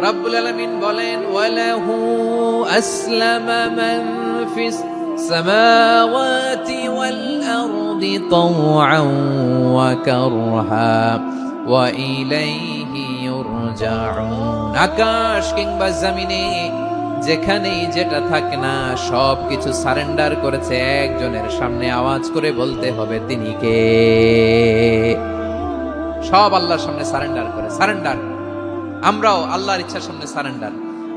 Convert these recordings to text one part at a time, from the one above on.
রব্বুল আলামিন বলেন ওয়ালাহু আসলামা মান ফিস সামাওয়াতি ওয়াল আরদি তাওআন ওয়া কারহা ওয়া ইলাইহি ইউরজাউন। আকাশ কিংবা জমিনে যেখানেই যেটা থাকে না সবকিছু সারেন্ডার করেছে একজনের সামনে। আওয়াজ করে বলতে হবে তিনি কে। সব আল্লাহর সামনে সারেন্ডার করে। সারেন্ডার আমরাও আল্লাহর ইচ্ছার সামনে সারেন্ডার।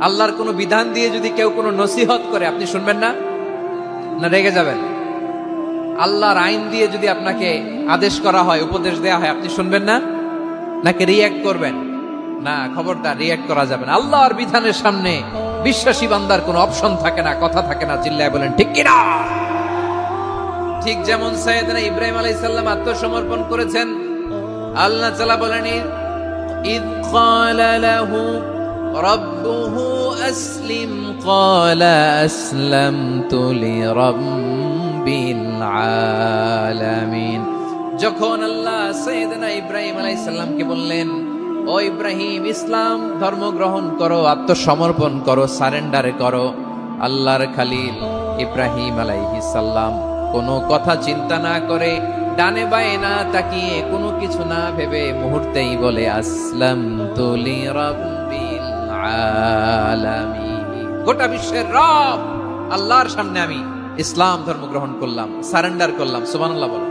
আল্লাহর কোনো বিধান দিয়ে যদি কেউ কোনো নসিহত করে আপনি শুনবেন না, না রেগে যাবেন? আল্লাহর আইন দিয়ে যদি আপনাকে আদেশ করা হয়, উপদেশ দেয়া হয়, আপনি শুনবেন না, নাকি রিয়্যাক্ট করবেন? না, খবরদার রিয়্যাক্ট করা যাবে না। আল্লাহর বিধানের সামনে বিশ্বাসী বান্দার কোনো অপশন থাকে না, কথা থাকে না। চিল্লায় বলেন ঠিক কিনা? ঠিক যেমন সাইয়েদনা ইব্রাহিম আলাইহিস সালাম আত্মসমর্পণ করেছেন। আল্লাহ তাআলা বলেন إذ قال له ربه أسلم قال أسلمت لرب العالمين। যখন আল্লাহ সাইয়েদনা ইব্রাহিম আলাইহিস সালামকে বললেন, ও ইব্রাহিম, ইসলাম ধর্ম গ্রহণ করো, আত্মসমর্পণ করো, সারেন্ডার করো, আল্লাহর খলিল ইব্রাহিম আলাইহিস সালাম কোনো কথা চিন্তা না করে, ডানে বায়ে না তাকিয়ে, কোনো কিছু না ভেবে মুহূর্তেই বলে আসলামতু লিরাব্বিল আলামিন। গোটা বিশ্বের রব আল্লাহর সামনে আমি ইসলাম ধর্ম গ্রহণ করলাম, সারেন্ডার করলাম। সুবহানাল্লাহ বলো।